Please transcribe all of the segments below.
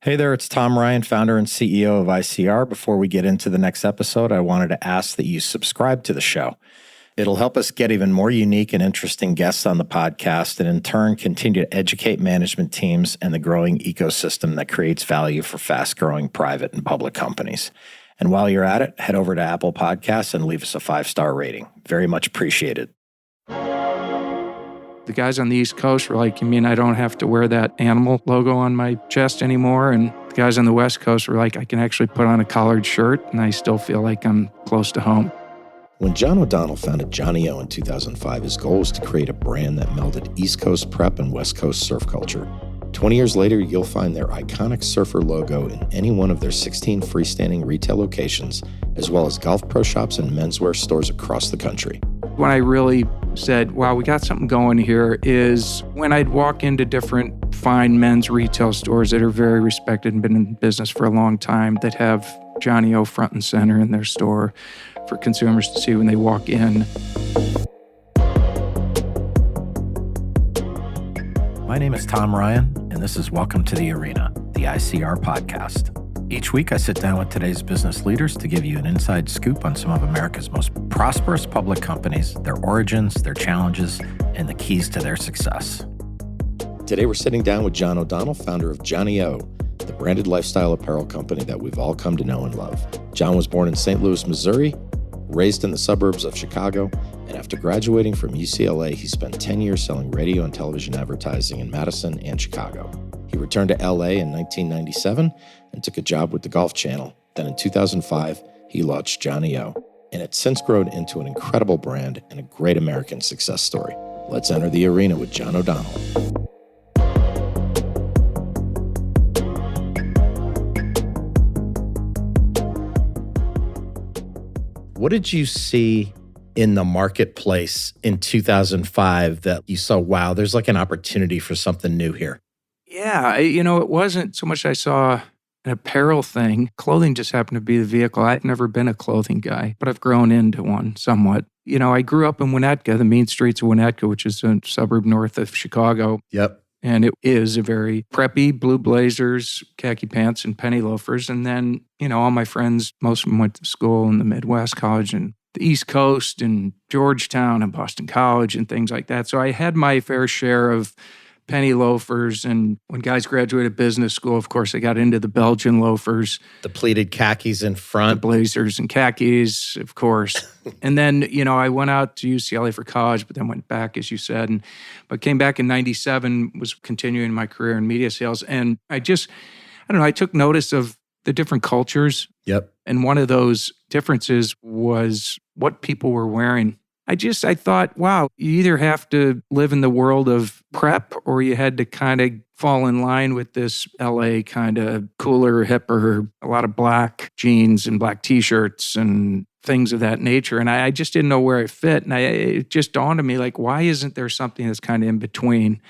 Hey there, it's Tom Ryan, founder and CEO of ICR. Before we get into the next episode, I wanted to ask that you subscribe to the show. It'll help us get even more unique and interesting guests on the podcast and in turn continue to educate management teams and the growing ecosystem that creates value for fast-growing private and public companies. And while you're at it, head over to Apple Podcasts and leave us a 5-star rating. Very much appreciated. The guys on the East Coast were like, you mean I don't have to wear that animal logo on my chest anymore? And the guys on the West Coast were like, I can actually put on a collared shirt and I still feel like I'm close to home. When John O'Donnell founded Johnnie-O in 2005, his goal was to create a brand that melded East Coast prep and West Coast surf culture. 20 years later, you'll find their iconic surfer logo in any one of their 16 freestanding retail locations, as well as golf pro shops and menswear stores across the country. When I really said, wow, we got something going here, is when I'd walk into different fine men's retail stores that are very respected and been in business for a long time that have Johnnie-O front and center in their store for consumers to see when they walk in. My name is Tom Ryan, and this is Welcome to the Arena, the ICR podcast. Each week, I sit down with today's business leaders to give you an inside scoop on some of America's most prosperous public companies, their origins, their challenges, and the keys to their success. Today, we're sitting down with John O'Donnell, founder of Johnnie-O, the branded lifestyle apparel company that we've all come to know and love. John was born in St. Louis, Missouri, raised in the suburbs of Chicago, and after graduating from UCLA, he spent 10 years selling radio and television advertising in Madison and Chicago. He returned to LA in 1997 and took a job with the Golf Channel. Then in 2005, he launched Johnnie-O, and it's since grown into an incredible brand and a great American success story. Let's enter the arena with John O'Donnell. What did you see in the marketplace in 2005 that you saw, wow, there's like an opportunity for something new here? Yeah, it wasn't so much I saw an apparel thing. Clothing just happened to be the vehicle. I've never been a clothing guy, but I've grown into one somewhat. I grew up in Winnetka, the mean streets of Winnetka, which is a suburb north of Chicago. Yep. And it is a very preppy, blue blazers, khaki pants, and penny loafers. And then, all my friends, most of them went to school in the Midwest, college and the East Coast and Georgetown and Boston College and things like that. So I had my fair share of penny loafers. And when guys graduated business school, of course, I got into the Belgian loafers. The pleated khakis in front. The blazers and khakis, of course. And then, I went out to UCLA for college, but then went back, as you said. But came back in 97, was continuing my career in media sales. And I took notice of the different cultures. Yep. And one of those differences was what people were wearing. I thought, wow, you either have to live in the world of prep or you had to kind of fall in line with this LA kind of cooler, hipper, a lot of black jeans and black t-shirts and things of that nature. And I just didn't know where it fit. And it just dawned on me, like, why isn't there something that's kind of in between?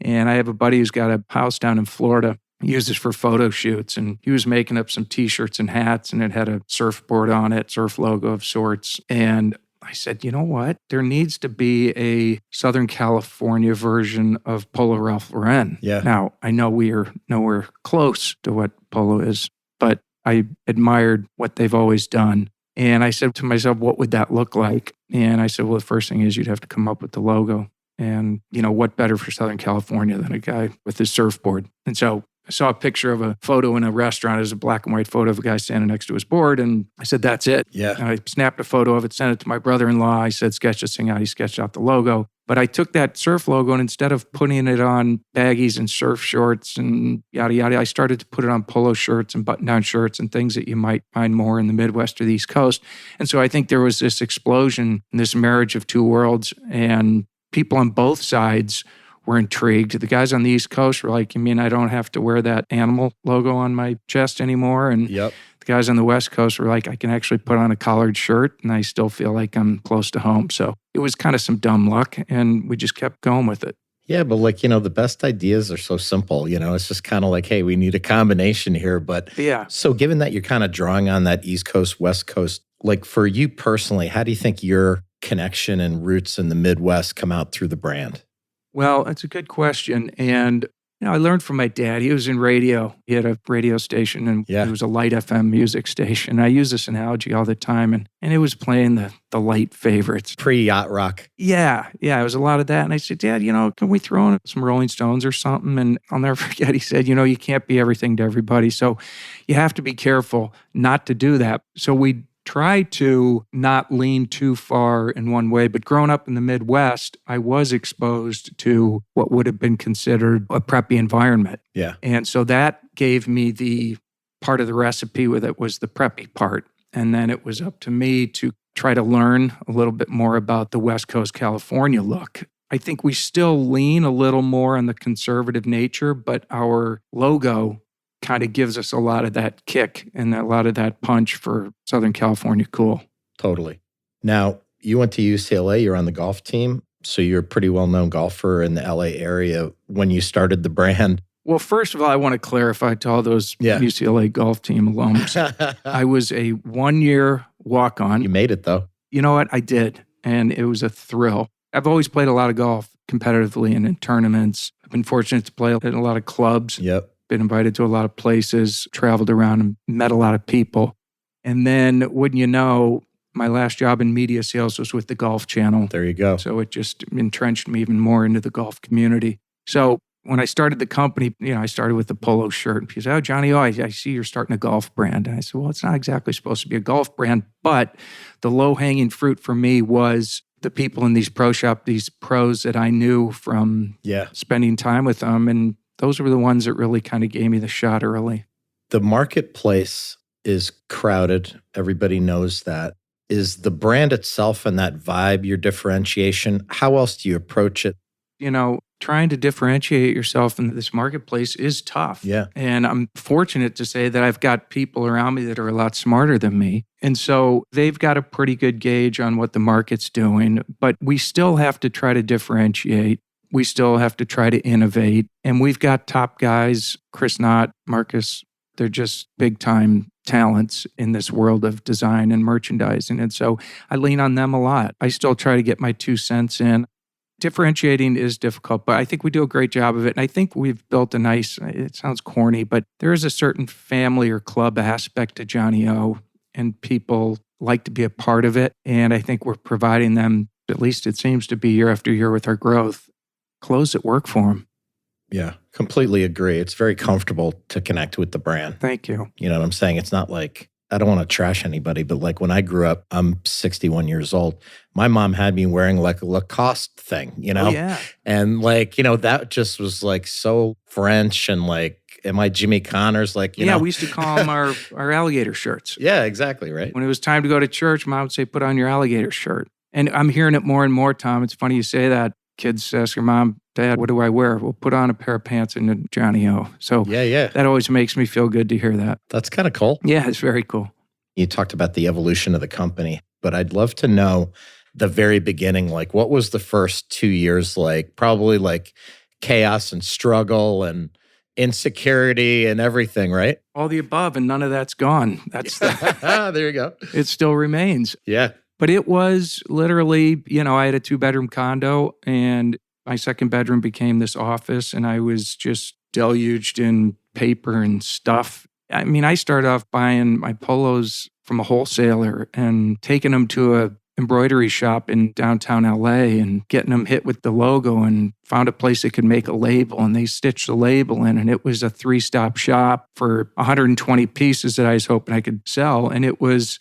And I have a buddy who's got a house down in Florida. He uses for photo shoots, and he was making up some t-shirts and hats, and it had a surfboard on it, surf logo of sorts. And I said, you know what? There needs to be a Southern California version of Polo Ralph Lauren. Yeah. Now, I know we are nowhere close to what Polo is, but I admired what they've always done. And I said to myself, what would that look like? And I said, well, the first thing is you'd have to come up with the logo. And, what better for Southern California than a guy with his surfboard? And so I saw a picture of a photo in a restaurant. It was a black and white photo of a guy standing next to his board. And I said, that's it. Yeah. And I snapped a photo of it, sent it to my brother-in-law. I said, sketch this thing out. He sketched out the logo. But I took that surf logo, and instead of putting it on baggies and surf shorts and yada, yada, I started to put it on polo shirts and button-down shirts and things that you might find more in the Midwest or the East Coast. And so I think there was this explosion, this marriage of two worlds, and people on both sides were intrigued. The guys on the East Coast were like, you mean I don't have to wear that animal logo on my chest anymore? And Yep. The guys on the West Coast were like, I can actually put on a collared shirt and I still feel like I'm close to home. So it was kind of some dumb luck, and we just kept going with it. Yeah, but the best ideas are so simple. It's just kind of like, hey, we need a combination here. But yeah. So given that you're kind of drawing on that East Coast, West Coast, like for you personally, how do you think your connection and roots in the Midwest come out through the brand? Well, it's a good question. And I learned from my dad. He was in radio. He had a radio station, and Yeah. it was a light FM music station. I use this analogy all the time, and it was playing the light favorites. Pre-yacht rock. Yeah, it was a lot of that. And I said, Dad, can we throw in some Rolling Stones or something? And I'll never forget, he said, you can't be everything to everybody. So you have to be careful not to do that. So we try to not lean too far in one way. But growing up in the Midwest, I was exposed to what would have been considered a preppy environment. Yeah. And so that gave me the part of the recipe with it was the preppy part. And then it was up to me to try to learn a little bit more about the West Coast California look. I think we still lean a little more on the conservative nature, but our logo kind of gives us a lot of that kick and a lot of that punch for Southern California cool. Totally. Now, you went to UCLA, you're on the golf team, so you're a pretty well-known golfer in the LA area when you started the brand. Well, first of all, I want to clarify to all those UCLA Golf team alums. I was a 1-year walk-on. You made it, though. You know what? I did, and it was a thrill. I've always played a lot of golf competitively and in tournaments. I've been fortunate to play in a lot of clubs. Yep. Been invited to a lot of places, traveled around and met a lot of people. And then, wouldn't you know, my last job in media sales was with the Golf Channel. There you go. So it just entrenched me even more into the golf community. So when I started the company, I started with the polo shirt. And people said, oh, Johnnie-O, I see you're starting a golf brand. And I said, well, it's not exactly supposed to be a golf brand, but the low-hanging fruit for me was the people in these pro shop, these pros that I knew from spending time with them. And those were the ones that really kind of gave me the shot early. The marketplace is crowded. Everybody knows that. Is the brand itself and that vibe your differentiation? How else do you approach it? Trying to differentiate yourself in this marketplace is tough. Yeah. And I'm fortunate to say that I've got people around me that are a lot smarter than me. And so they've got a pretty good gauge on what the market's doing, but we still have to try to differentiate. We still have to try to innovate. And we've got top guys, Chris Knott, Marcus, they're just big time talents in this world of design and merchandising. And so I lean on them a lot. I still try to get my 2 cents in. Differentiating is difficult, but I think we do a great job of it. And I think we've built a nice, it sounds corny, but there is a certain family or club aspect to Johnnie-O, and people like to be a part of it. And I think we're providing them, at least it seems to be year after year with our growth, clothes that work for them. Yeah, completely agree. It's very comfortable to connect with the brand. Thank you. You know what I'm saying? It's not like, I don't want to trash anybody, but like when I grew up, I'm 61 years old. My mom had me wearing like a Lacoste thing, Oh, yeah. And like, that just was like so French and like, am I Jimmy Connors? Like, you know. We used to call them our alligator shirts. Yeah, exactly, right? When it was time to go to church, Mom would say, put on your alligator shirt. And I'm hearing it more and more, Tom. It's funny you say that. Kids ask your mom, Dad, what do I wear? Well, put on a pair of pants and a Johnnie-O. So that always makes me feel good to hear that. That's kind of cool. Yeah, it's very cool. You talked about the evolution of the company, but I'd love to know the very beginning, like what was the first 2 years like? Probably like chaos and struggle and insecurity and everything, right? All the above, and none of that's gone. That's there you go. It still remains. Yeah. But it was literally, I had a 2-bedroom condo, and my second bedroom became this office, and I was just deluged in paper and stuff. I mean, I started off buying my polos from a wholesaler and taking them to a embroidery shop in downtown LA and getting them hit with the logo, and found a place that could make a label, and they stitched the label in, and it was a 3-stop shop for 120 pieces that I was hoping I could sell. And it was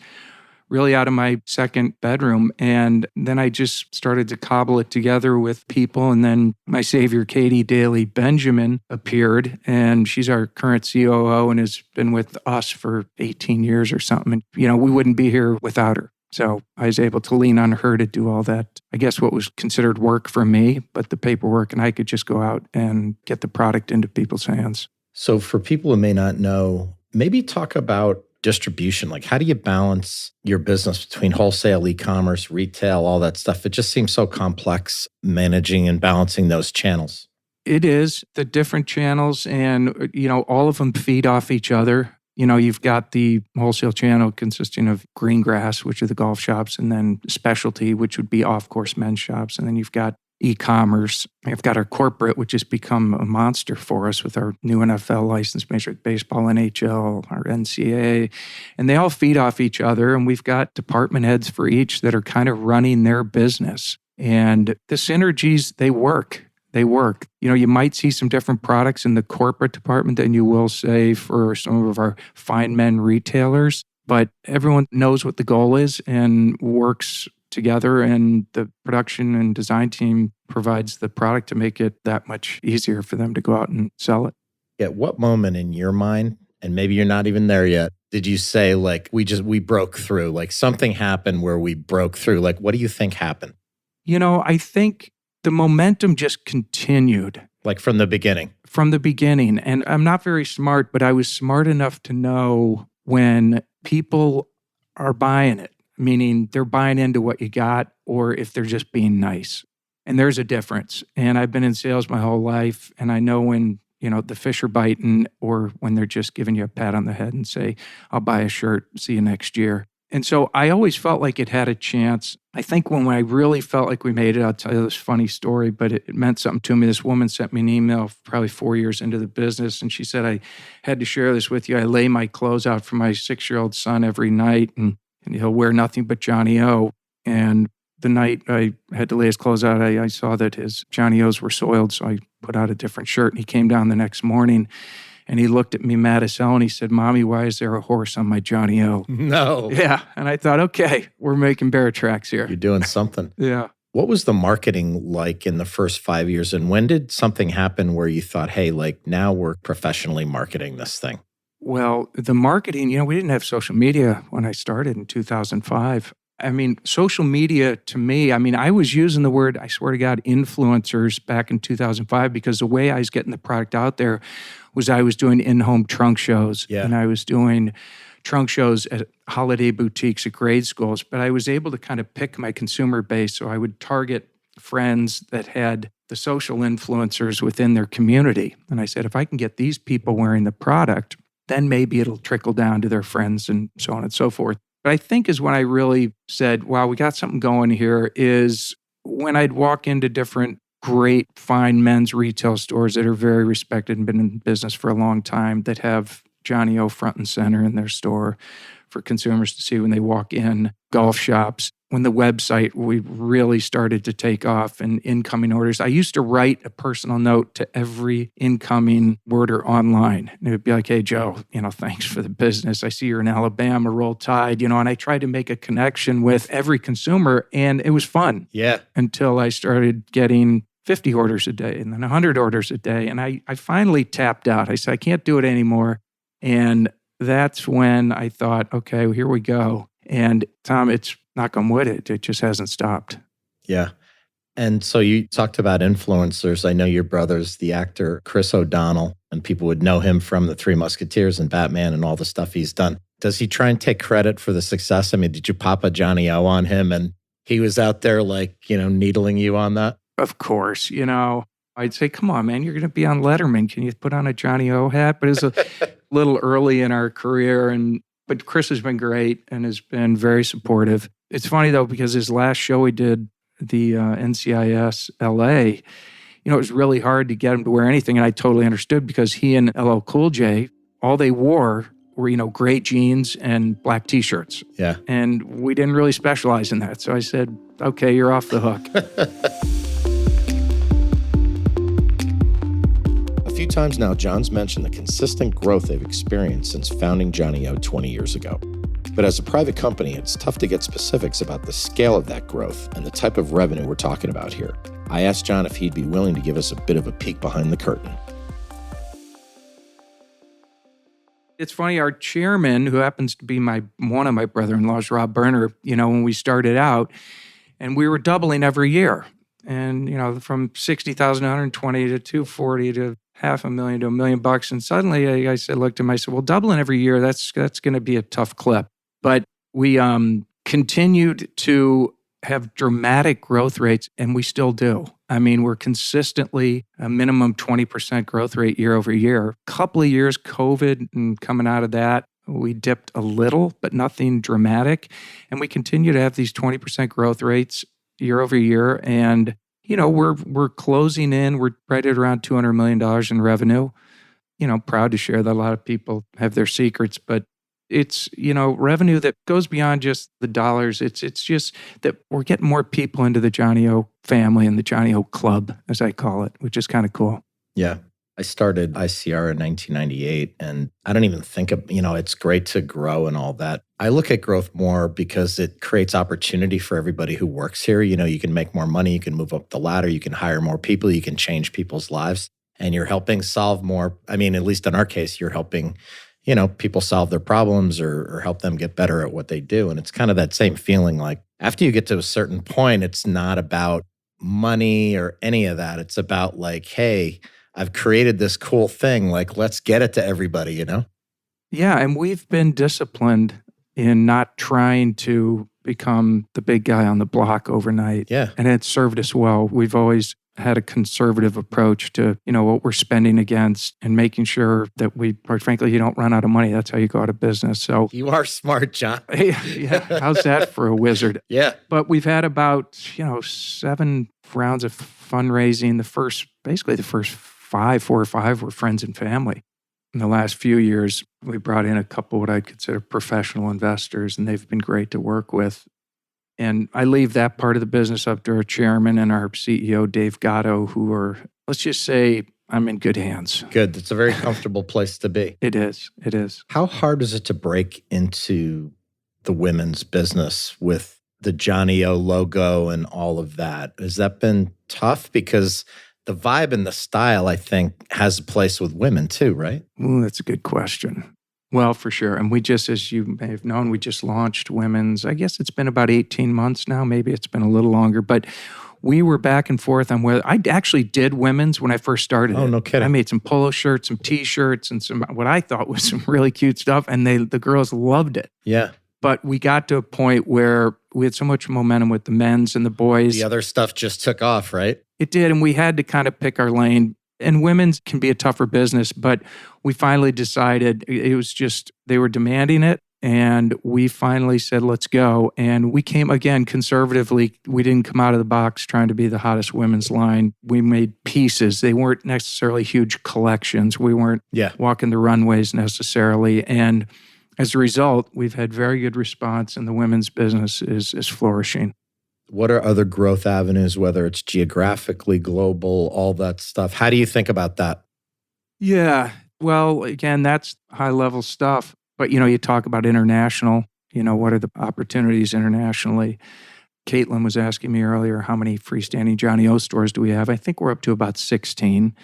really out of my second bedroom. And then I just started to cobble it together with people. And then my savior, Katie Daly Benjamin, appeared, and she's our current COO and has been with us for 18 years or something. And, we wouldn't be here without her. So I was able to lean on her to do all that, I guess what was considered work for me, but the paperwork, and I could just go out and get the product into people's hands. So for people who may not know, maybe talk about distribution. Like, how do you balance your business between wholesale, e-commerce, retail, all that stuff? It just seems so complex managing and balancing those channels. It is the different channels, and, all of them feed off each other. You've got the wholesale channel consisting of green grass, which are the golf shops, and then specialty, which would be off-course men's shops. And then you've got e-commerce. We've got our corporate, which has become a monster for us with our new NFL license, Major League Baseball, NHL, our NCAA, and they all feed off each other. And we've got department heads for each that are kind of running their business. And the synergies, they work. They work. You might see some different products in the corporate department than you will say for some of our fine men retailers, but everyone knows what the goal is and works together, and the production and design team provides the product to make it that much easier for them to go out and sell it. At what moment in your mind, and maybe you're not even there yet, did you say, like, we broke through, like something happened where we broke through? Like, what do you think happened? I think the momentum just continued. Like from the beginning? From the beginning. And I'm not very smart, but I was smart enough to know when people are buying it, meaning they're buying into what you got, or if they're just being nice. And there's a difference. And I've been in sales my whole life, and I know when, the fish are biting, or when they're just giving you a pat on the head and say, I'll buy a shirt, see you next year. And so I always felt like it had a chance. I think when I really felt like we made it, I'll tell you this funny story, but it meant something to me. This woman sent me an email probably 4 years into the business, and she said, I had to share this with you. I lay my clothes out for my 6-year-old son every night, and he'll wear nothing but Johnnie-O. And the night I had to lay his clothes out, I saw that his Johnnie-O's were soiled, so I put out a different shirt. And he came down the next morning, and he looked at me mad as hell, and he said, Mommy, why is there a horse on my Johnnie-O? No. Yeah. And I thought, okay, we're making bear tracks here. You're doing something. Yeah. What was the marketing like in the first 5 years? And when did something happen where you thought, hey, like now we're professionally marketing this thing? Well, the marketing, we didn't have social media when I started in 2005. Social media to me, I was using the word, I swear to God, influencers back in 2005, because the way I was getting the product out there was I was doing in-home trunk shows. Yeah. And I was doing trunk shows at holiday boutiques at grade schools. But I was able to kind of pick my consumer base. So I would target friends that had the social influencers within their community. And I said, if I can get these people wearing the product, then maybe it'll trickle down to their friends and so on and so forth. But I think is when I really said, wow, we got something going here, is when I'd walk into different great fine men's retail stores that are very respected and been in business for a long time, that have Johnnie-O front and center in their store for consumers to see when they walk in, golf shops. When the website, we really started to take off and incoming orders. I used to write a personal note to every incoming order online. And it would be like, hey, Joe, thanks for the business. I see you're in Alabama, Roll Tide, and I tried to make a connection with every consumer, and it was fun. Yeah. Until I started getting 50 orders a day and then 100 orders a day. And I finally tapped out. I said, I can't do it anymore. And that's when I thought, okay, well, here we go. And Tom, it's knock on wood, it just hasn't stopped. Yeah. And so you talked about influencers. I know your brother's the actor Chris O'Donnell, and people would know him from the Three Musketeers and Batman and all the stuff he's done. Does he try and take credit for the success? Did you pop a Johnnie-O on him and he was out there needling you on that? Of course. I'd say, come on, man, you're going to be on Letterman. Can you put on a Johnnie-O hat? But it's a little early in our career. But Chris has been great and has been very supportive. It's funny, though, because his last show he did, the NCIS LA, it was really hard to get him to wear anything. And I totally understood, because he and LL Cool J, all they wore were, gray jeans and black T-shirts. Yeah. And we didn't really specialize in that. So I said, okay, you're off the hook. A few times now, John's mentioned the consistent growth they've experienced since founding Johnnie-O 20 years ago. But as a private company, it's tough to get specifics about the scale of that growth and the type of revenue we're talking about here. I asked John if he'd be willing to give us a bit of a peek behind the curtain. It's funny, our chairman, who happens to be one of my brother-in-laws, Rob Berner, when we started out, and we were doubling every year. And, from 60,000 to 120 to 240 to $500,000 to $1 million. And suddenly I said, looked at him, I said, well, doubling every year, that's going to be a tough clip. But we continued to have dramatic growth rates, and we still do. We're consistently a minimum 20% growth rate year over year. Couple of years, COVID, and coming out of that, we dipped a little, but nothing dramatic. And we continue to have these 20% growth rates year over year. And, we're closing in. We're right at around $200 million in revenue. Proud to share that a lot of people have their secrets, but it's, revenue that goes beyond just the dollars. It's just that we're getting more people into the Johnnie-O family and the Johnnie-O club, as I call it, which is kind of cool. Yeah. I started ICR in 1998, and I don't even think of, it's great to grow and all that. I look at growth more because it creates opportunity for everybody who works here. You can make more money, you can move up the ladder, you can hire more people, you can change people's lives, and you're helping solve more. At least in our case, you're helping, people solve their problems or help them get better at what they do. And it's kind of that same feeling like after you get to a certain point, it's not about money or any of that. It's about like, hey, I've created this cool thing. Like, let's get it to everybody, Yeah. And we've been disciplined in not trying to become the big guy on the block overnight. Yeah. And it's served us well. We've always had a conservative approach to, what we're spending against and making sure that we, quite frankly, you don't run out of money. That's how you go out of business. So you are smart, John. Yeah. How's that for a wizard? Yeah. But we've had about, 7 rounds of fundraising. The first 4 or 5 were friends and family. In the last few years, we brought in a couple what I'd consider professional investors, and they've been great to work with. And I leave that part of the business up to our chairman and our CEO, Dave Gatto, who are, let's just say, I'm in good hands. Good. It's a very comfortable place to be. It is. It is. How hard is it to break into the women's business with the Johnnie-O logo and all of that? Has that been tough? Because the vibe and the style, I think, has a place with women too, right? Ooh, that's a good question. Well, for sure. And we just, as you may have known, we just launched women's. I guess it's been about 18 months now. Maybe it's been a little longer. But we were back and forth on whether I actually did women's when I first started. Oh, no kidding. I made some polo shirts, some T-shirts, and some what I thought was some really cute stuff. And the girls loved it. Yeah. But we got to a point where we had so much momentum with the men's and the boys. The other stuff just took off, right? It did. And we had to kind of pick our lane. And women's can be a tougher business, but we finally decided it was just, they were demanding it. And we finally said, let's go. And we came, again, conservatively. We didn't come out of the box trying to be the hottest women's line. We made pieces. They weren't necessarily huge collections. We weren't walking the runways necessarily. And as a result, we've had very good response, and the women's business is flourishing. What are other growth avenues, whether it's geographically, global, all that stuff? How do you think about that? Yeah. Well, again, that's high-level stuff. But, you talk about international, what are the opportunities internationally? Caitlin was asking me earlier, how many freestanding Johnnie-O stores do we have? I think we're up to about 16.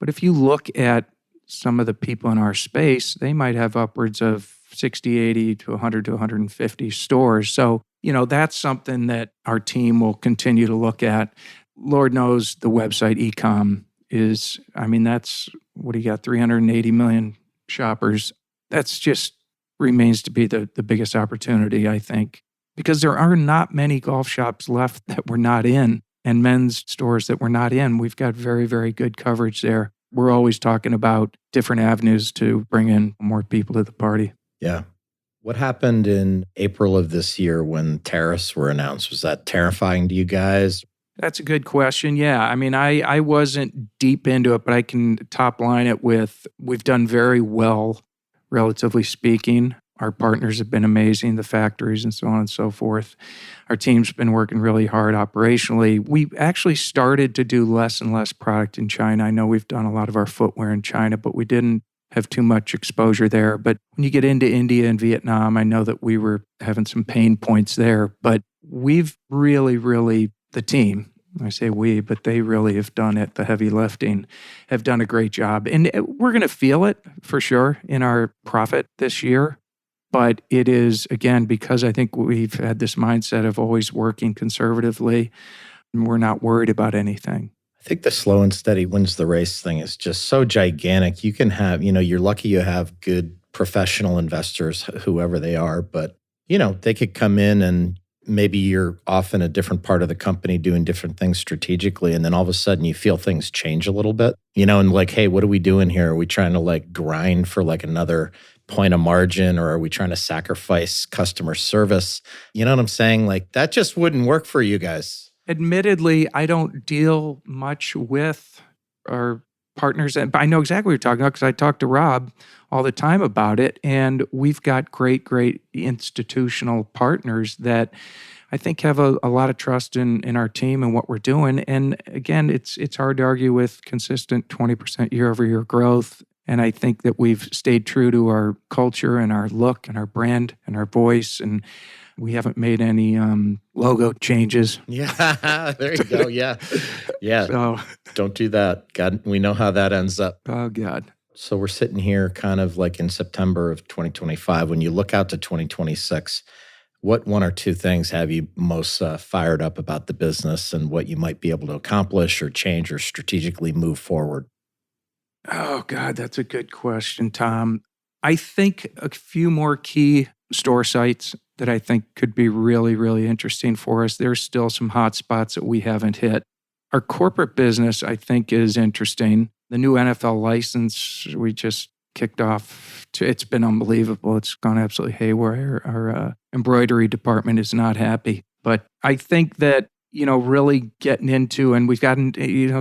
But if you look at some of the people in our space, they might have upwards of 60, 80 to 100 to 150 stores. So, that's something that our team will continue to look at. Lord knows the website e-com is, that's, what do you got, 380 million shoppers. That's just remains to be the biggest opportunity, I think, because there are not many golf shops left that we're not in and men's stores that we're not in. We've got very, very good coverage there. We're always talking about different avenues to bring in more people to the party. Yeah. What happened in April of this year when tariffs were announced? Was that terrifying to you guys? That's a good question. Yeah. I wasn't deep into it, but I can top line it with, we've done very well, relatively speaking. Our partners have been amazing, the factories and so on and so forth. Our team's been working really hard operationally. We actually started to do less and less product in China. I know we've done a lot of our footwear in China, but we didn't have too much exposure there. But when you get into India and Vietnam, I know that we were having some pain points there. But we've really, the team, I say we, but they really have done it, the heavy lifting, have done a great job. And we're going to feel it for sure in our profit this year. But it is, again, because I think we've had this mindset of always working conservatively, and we're not worried about anything. I think the slow and steady wins the race thing is just so gigantic. You can have, you're lucky you have good professional investors, whoever they are, but, they could come in and maybe you're off in a different part of the company doing different things strategically. And then all of a sudden you feel things change a little bit, and like, hey, what are we doing here? Are we trying to grind for another point of margin, or are we trying to sacrifice customer service? You know what I'm saying? That just wouldn't work for you guys. Admittedly, I don't deal much with our partners, but I know exactly what you're talking about because I talk to Rob all the time about it. And we've got great institutional partners that I think have a lot of trust in our team and what we're doing. And again, it's hard to argue with consistent 20% year-over-year growth. And I think that we've stayed true to our culture and our look and our brand and our voice. And we haven't made any logo changes. Yeah, there you go. Yeah. So, Don't do that. God, we know how that ends up. oh, God. So we're sitting here kind of like in September of 2025. When you look out to 2026, what one or two things have you most fired up about the business and what you might be able to accomplish or change or strategically move forward? Oh, God, that's a good question, Tom. I think a few more key store sites that I think could be really interesting for us. There's still some hot spots that we haven't hit. Our corporate business, I think, is interesting. The new NFL license we just kicked off. It's been unbelievable. It's gone absolutely haywire. Our embroidery department is not happy. But I think that, really getting into, and we've gotten,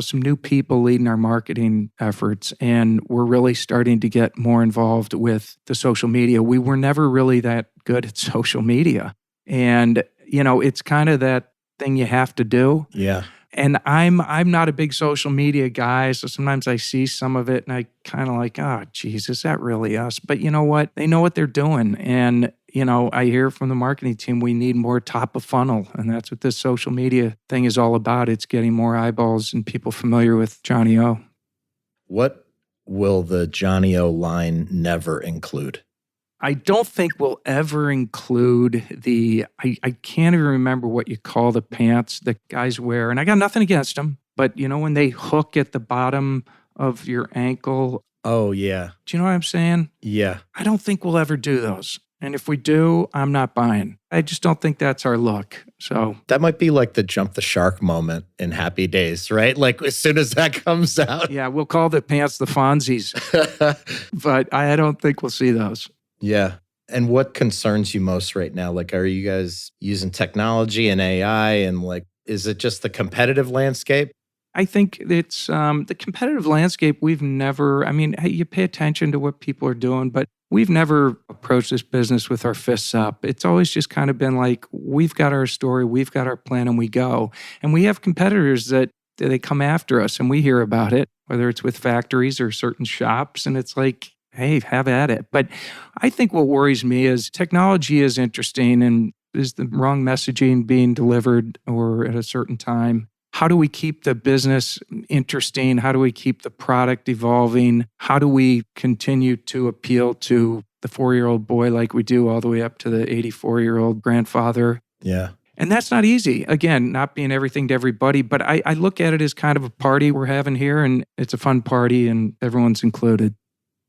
some new people leading our marketing efforts, and we're really starting to get more involved with the social media. We were never really that good at social media. And, it's kind of that thing you have to do. Yeah. And I'm not a big social media guy, so sometimes I see some of it and I kind of like, oh, geez, is that really us? But you know what? They know what they're doing. And, I hear from the marketing team, we need more top of funnel. And that's what this social media thing is all about. It's getting more eyeballs and people familiar with Johnnie-O. What will the Johnnie-O line never include? I don't think we'll ever include I can't even remember what you call the pants that guys wear. And I got nothing against them, but when they hook at the bottom of your ankle. Oh, yeah. Do you know what I'm saying? Yeah. I don't think we'll ever do those. And if we do, I'm not buying. I just don't think that's our look. So that might be like the jump the shark moment in Happy Days, right? Like as soon as that comes out. Yeah, we'll call the pants the Fonzies. But I don't think we'll see those. Yeah. And what concerns you most right now? Like, are you guys using technology and AI? And like, is it just the competitive landscape? I think it's the competitive landscape. We've never, you pay attention to what people are doing, but we've never approached this business with our fists up. It's always just kind of been like, we've got our story, we've got our plan, and we go. And we have competitors that they come after us and we hear about it, whether it's with factories or certain shops. And it's like, hey, have at it. But I think what worries me is technology is interesting, and is the wrong messaging being delivered or at a certain time? How do we keep the business interesting? How do we keep the product evolving? How do we continue to appeal to the 4-year-old boy like we do all the way up to the 84-year-old grandfather? Yeah. And that's not easy. Again, not being everything to everybody, but I look at it as kind of a party we're having here, and it's a fun party and everyone's included.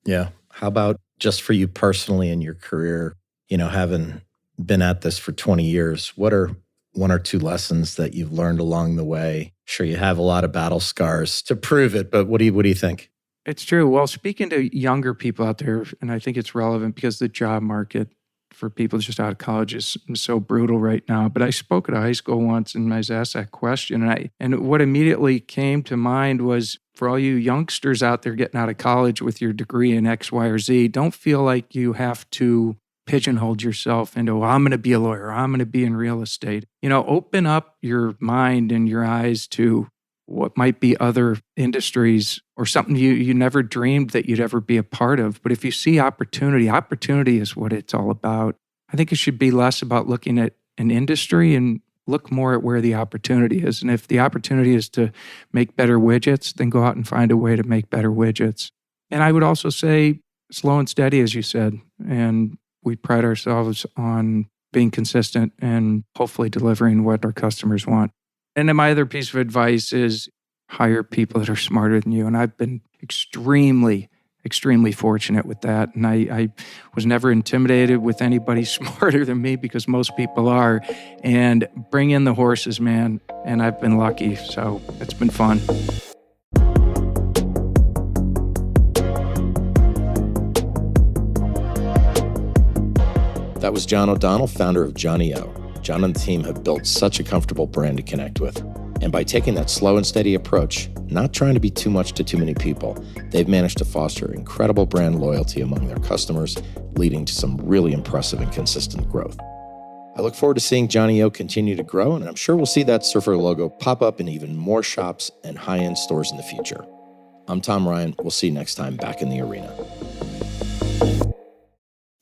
Yeah. How about just for you personally in your career, having been at this for 20 years, what are one or two lessons that you've learned along the way? Sure, you have a lot of battle scars to prove it, but what do you think? It's true. Well, speaking to younger people out there, and I think it's relevant because the job market for people just out of college is so brutal right now. But I spoke at a high school once and I was asked that question. And what immediately came to mind was, for all you youngsters out there getting out of college with your degree in X, Y, or Z, don't feel like you have to pigeonhole yourself into, well, I'm going to be a lawyer, I'm going to be in real estate. Open up your mind and your eyes to what might be other industries or something you never dreamed that you'd ever be a part of. But if you see opportunity is what it's all about. I think it should be less about looking at an industry and look more at where the opportunity is. And if the opportunity is to make better widgets, then go out and find a way to make better widgets. And I would also say slow and steady, as you said. And we pride ourselves on being consistent and hopefully delivering what our customers want. And then my other piece of advice is hire people that are smarter than you. And I've been extremely fortunate with that. And I was never intimidated with anybody smarter than me, because most people are. And bring in the horses, man. And I've been lucky. So it's been fun. That was John O'Donnell, founder of Johnnie-O. John and the team have built such a comfortable brand to connect with. And by taking that slow and steady approach, not trying to be too much to too many people, they've managed to foster incredible brand loyalty among their customers, leading to some really impressive and consistent growth. I look forward to seeing Johnnie-O continue to grow, and I'm sure we'll see that surfer logo pop up in even more shops and high-end stores in the future. I'm Tom Ryan. We'll see you next time back in the arena.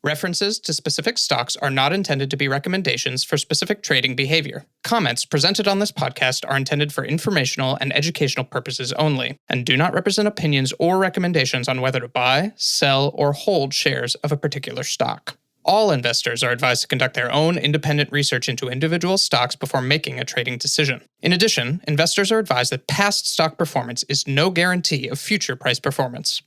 References to specific stocks are not intended to be recommendations for specific trading behavior. Comments presented on this podcast are intended for informational and educational purposes only, and do not represent opinions or recommendations on whether to buy, sell, or hold shares of a particular stock. All investors are advised to conduct their own independent research into individual stocks before making a trading decision. In addition, investors are advised that past stock performance is no guarantee of future price performance.